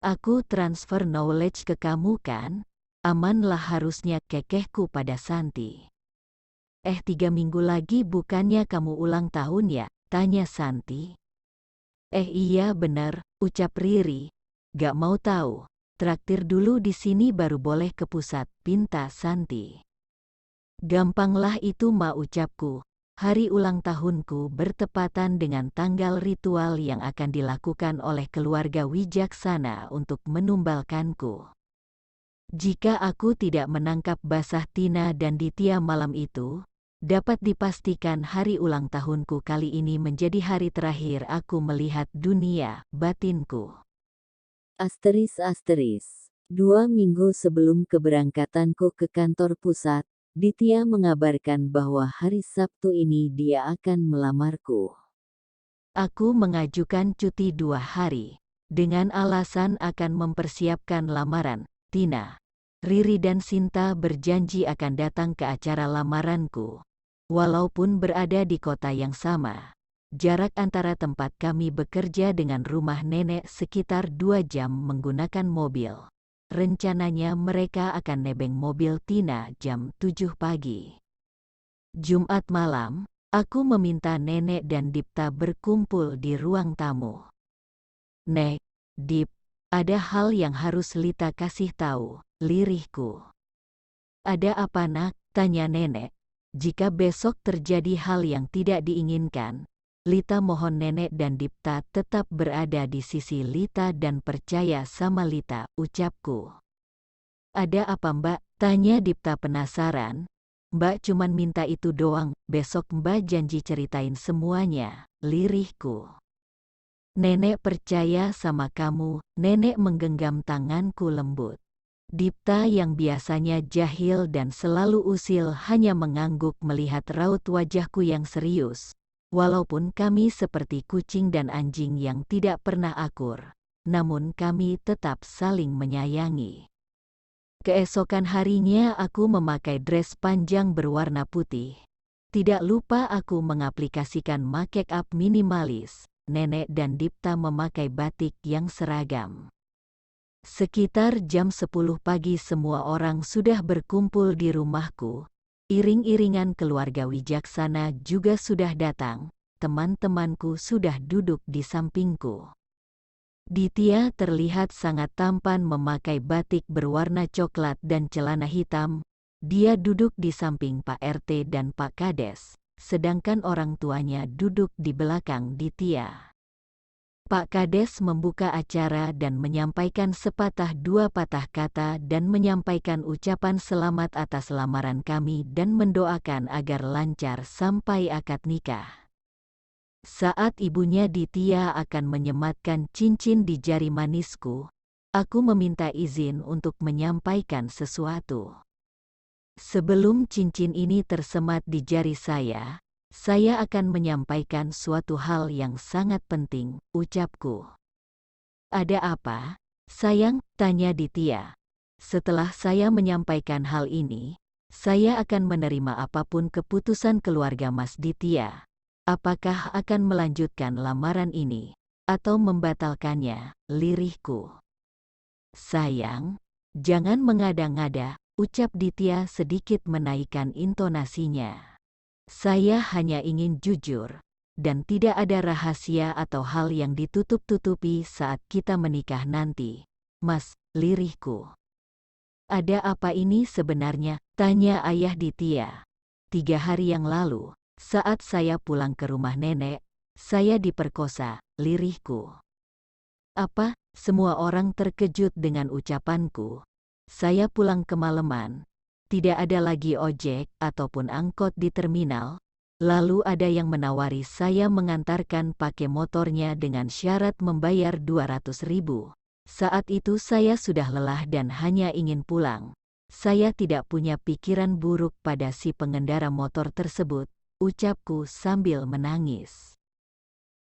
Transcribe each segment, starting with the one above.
Aku transfer knowledge ke kamu kan? Amanlah harusnya, kekehku pada Santi. 3 minggu lagi bukannya kamu ulang tahun ya? Tanya Santi. Iya bener, ucap Riri. Gak mau tahu. Traktir dulu di sini baru boleh ke pusat, pinta Santi. Gampanglah itu ma, ucapku. Hari ulang tahunku bertepatan dengan tanggal ritual yang akan dilakukan oleh keluarga wijaksana untuk menumbalkanku. Jika aku tidak menangkap basah Tina dan Ditya malam itu, dapat dipastikan hari ulang tahunku kali ini menjadi hari terakhir aku melihat dunia batinku. Asteris. 2 minggu sebelum keberangkatanku ke kantor pusat, Ditya mengabarkan bahwa hari Sabtu ini dia akan melamarku. Aku mengajukan cuti 2 hari, dengan alasan akan mempersiapkan lamaran. Tina, Riri dan Sinta berjanji akan datang ke acara lamaranku. Walaupun berada di kota yang sama, jarak antara tempat kami bekerja dengan rumah nenek sekitar 2 jam menggunakan mobil. Rencananya mereka akan nebeng mobil Tina jam 7 pagi. Jumat malam, aku meminta nenek dan Dipta berkumpul di ruang tamu. Nek, Dip, ada hal yang harus Lita kasih tahu, lirihku. Ada apa nak? Tanya nenek. Jika besok terjadi hal yang tidak diinginkan, Lita mohon nenek dan Dipta tetap berada di sisi Lita dan percaya sama Lita, ucapku. Ada apa mbak? Tanya Dipta penasaran. Mbak cuman minta itu doang, besok mbak janji ceritain semuanya, lirihku. Nenek percaya sama kamu, nenek menggenggam tanganku lembut. Dipta yang biasanya jahil dan selalu usil hanya mengangguk melihat raut wajahku yang serius. Walaupun kami seperti kucing dan anjing yang tidak pernah akur, namun kami tetap saling menyayangi. Keesokan harinya aku memakai dress panjang berwarna putih. Tidak lupa aku mengaplikasikan make up minimalis. Nenek dan Dipta memakai batik yang seragam. Sekitar jam 10 pagi semua orang sudah berkumpul di rumahku. Iring-iringan keluarga wijaksana juga sudah datang. Teman-temanku sudah duduk di sampingku. Ditya terlihat sangat tampan memakai batik berwarna coklat dan celana hitam. Dia duduk di samping Pak RT dan Pak Kades, sedangkan orang tuanya duduk di belakang Ditya. Pak Kades membuka acara dan menyampaikan sepatah dua patah kata dan menyampaikan ucapan selamat atas lamaran kami dan mendoakan agar lancar sampai akad nikah. Saat ibunya Ditya akan menyematkan cincin di jari manisku, aku meminta izin untuk menyampaikan sesuatu. Sebelum cincin ini tersemat di jari saya akan menyampaikan suatu hal yang sangat penting, ucapku. Ada apa, sayang? Tanya Ditya. Setelah saya menyampaikan hal ini, saya akan menerima apapun keputusan keluarga Mas Ditya. Apakah akan melanjutkan lamaran ini, atau membatalkannya, lirihku. Sayang, jangan mengada-ngada, ucap Ditya sedikit menaikkan intonasinya. Saya hanya ingin jujur, dan tidak ada rahasia atau hal yang ditutup-tutupi saat kita menikah nanti, Mas, lirihku. Ada apa ini sebenarnya? Tanya ayah Ditya. 3 hari yang lalu, saat saya pulang ke rumah nenek, saya diperkosa, lirihku. Apa? Semua orang terkejut dengan ucapanku. Saya pulang kemalaman. Tidak ada lagi ojek ataupun angkot di terminal. Lalu ada yang menawari saya mengantarkan pakai motornya dengan syarat membayar 200.000. Saat itu saya sudah lelah dan hanya ingin pulang. Saya tidak punya pikiran buruk pada si pengendara motor tersebut, ucapku sambil menangis.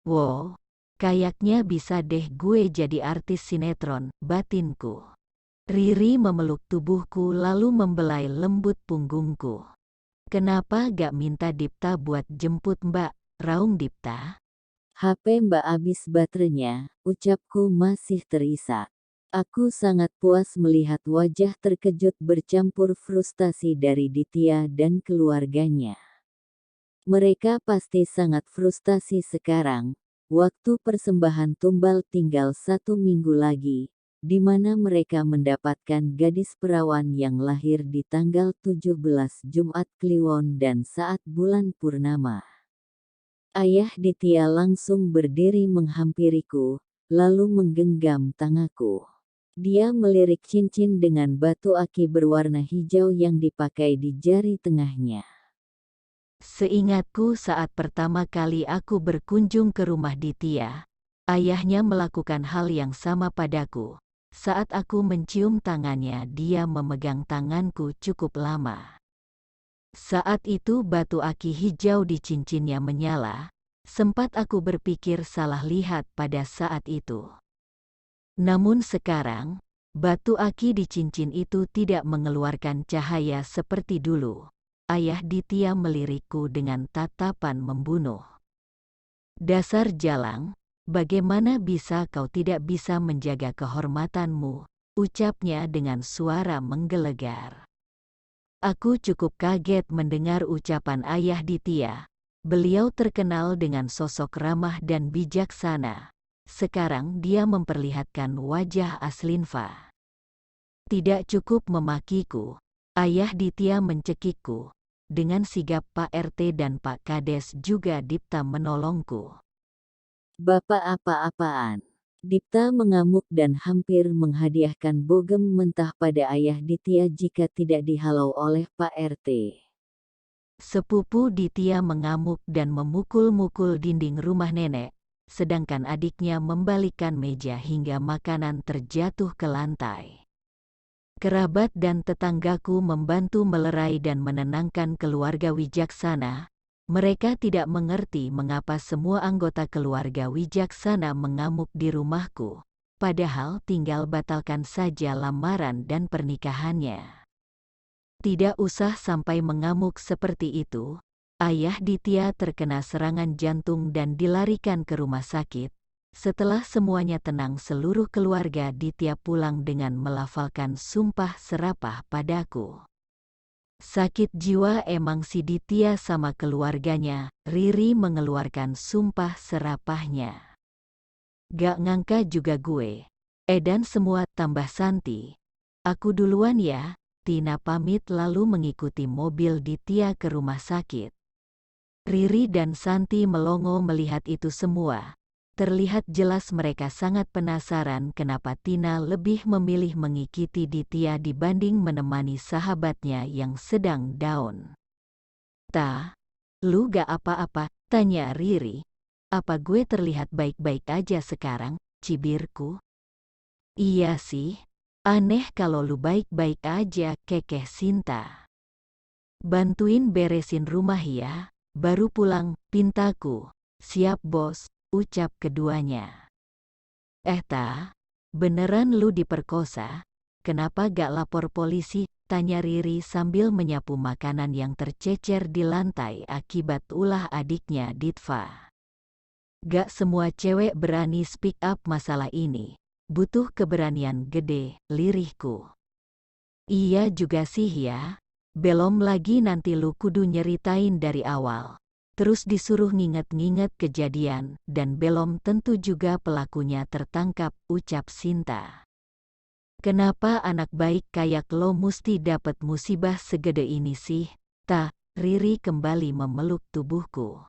Wow, kayaknya bisa deh gue jadi artis sinetron, batinku. Riri memeluk tubuhku lalu membelai lembut punggungku. Kenapa gak minta Dipta buat jemput mbak, raung Dipta? HP mbak habis baterainya, ucapku masih terisak. Aku sangat puas melihat wajah terkejut bercampur frustasi dari Ditya dan keluarganya. Mereka pasti sangat frustasi sekarang, waktu persembahan tumbal tinggal 1 minggu lagi, di mana mereka mendapatkan gadis perawan yang lahir di tanggal 17 Jumat Kliwon dan saat bulan purnama. Ayah Ditya langsung berdiri menghampiriku, lalu menggenggam tanganku. Dia melirik cincin dengan batu aki berwarna hijau yang dipakai di jari tengahnya. Seingatku saat pertama kali aku berkunjung ke rumah Ditya, ayahnya melakukan hal yang sama padaku. Saat aku mencium tangannya, dia memegang tanganku cukup lama. Saat itu batu aki hijau di cincinnya menyala, sempat aku berpikir salah lihat pada saat itu. Namun sekarang, batu aki di cincin itu tidak mengeluarkan cahaya seperti dulu. Ayah Ditya melirikku dengan tatapan membunuh. Dasar jalang, bagaimana bisa kau tidak bisa menjaga kehormatanmu, ucapnya dengan suara menggelegar. Aku cukup kaget mendengar ucapan ayah Ditya. Beliau terkenal dengan sosok ramah dan bijaksana. Sekarang dia memperlihatkan wajah Aslinfa. Tidak cukup memakiku, ayah Ditya mencekikku. Dengan sigap Pak RT dan Pak Kades juga Dipta menolongku. Bapak apa-apaan? Dipta mengamuk dan hampir menghadiahkan bogem mentah pada ayah Ditya jika tidak dihalau oleh Pak RT. Sepupu Ditya mengamuk dan memukul-mukul dinding rumah nenek, sedangkan adiknya membalikkan meja hingga makanan terjatuh ke lantai. Kerabat dan tetanggaku membantu melerai dan menenangkan keluarga Wijaksana. Mereka tidak mengerti mengapa semua anggota keluarga Wijaksana mengamuk di rumahku, padahal tinggal batalkan saja lamaran dan pernikahannya. Tidak usah sampai mengamuk seperti itu. Ayah Ditya terkena serangan jantung dan dilarikan ke rumah sakit. Setelah semuanya tenang, seluruh keluarga Ditya pulang dengan melafalkan sumpah serapah padaku. Sakit jiwa emang si Ditya sama keluarganya. Riri mengeluarkan sumpah serapahnya. Gak ngangka juga gue. Dan semua tambah Santi. Aku duluan ya. Tina pamit lalu mengikuti mobil Ditya ke rumah sakit. Riri dan Santi melongo melihat itu semua. Terlihat jelas mereka sangat penasaran kenapa Tina lebih memilih mengikuti Ditya dibanding menemani sahabatnya yang sedang down. "Ta, lu gak apa-apa?" tanya Riri. "Apa gue terlihat baik-baik aja sekarang, cibirku?" "Iya sih. Aneh kalau lu baik-baik aja," kekeh Sinta. "Bantuin beresin rumah ya, baru pulang," pintaku. "Siap bos," ucap keduanya. Ta, beneran lu diperkosa? Kenapa gak lapor polisi?" tanya Riri sambil menyapu makanan yang tercecer di lantai akibat ulah adiknya Ditva. "Gak semua cewek berani speak up masalah ini. Butuh keberanian gede," lirihku. "Iya juga sih ya. Belum lagi nanti lu kudu nyeritain dari awal. Terus disuruh nginget-nginget kejadian, dan belum tentu juga pelakunya tertangkap," ucap Sinta. "Kenapa anak baik kayak lo musti dapet musibah segede ini sih, Ta?" Riri kembali memeluk tubuhku.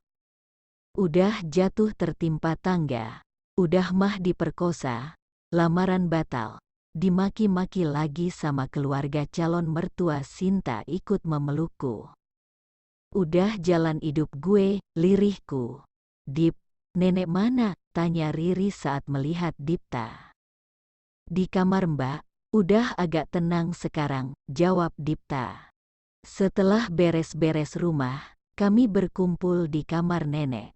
"Udah jatuh tertimpa tangga. Udah mah diperkosa. Lamaran batal. Dimaki-maki lagi sama keluarga calon mertua." Sinta ikut memelukku. "Udah jalan hidup gue," lirihku. "Dip, nenek mana?" tanya Riri saat melihat Dipta. "Di kamar Mbak, udah agak tenang sekarang," jawab Dipta. "Setelah beres-beres rumah, kami berkumpul di kamar nenek."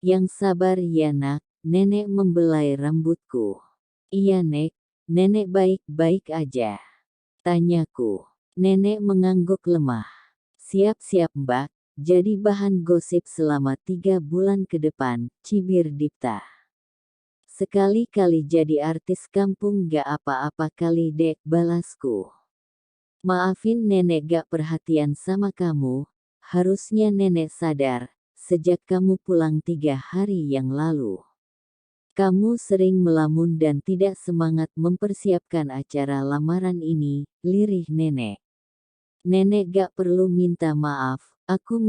Yang sabar ya nak, nenek membelai rambutku. "Iya nek, nenek baik-baik aja," tanyaku. Nenek mengangguk lemah. "Siap-siap mbak, jadi bahan gosip selama 3 bulan ke depan," cibir Dipta. Sekali-kali jadi artis kampung gak apa-apa kali dek, balasku. Maafin nenek gak perhatian sama kamu, harusnya nenek sadar, sejak kamu pulang 3 hari yang lalu. Kamu sering melamun dan tidak semangat mempersiapkan acara lamaran ini, lirih nenek. Nenek gak perlu minta maaf, aku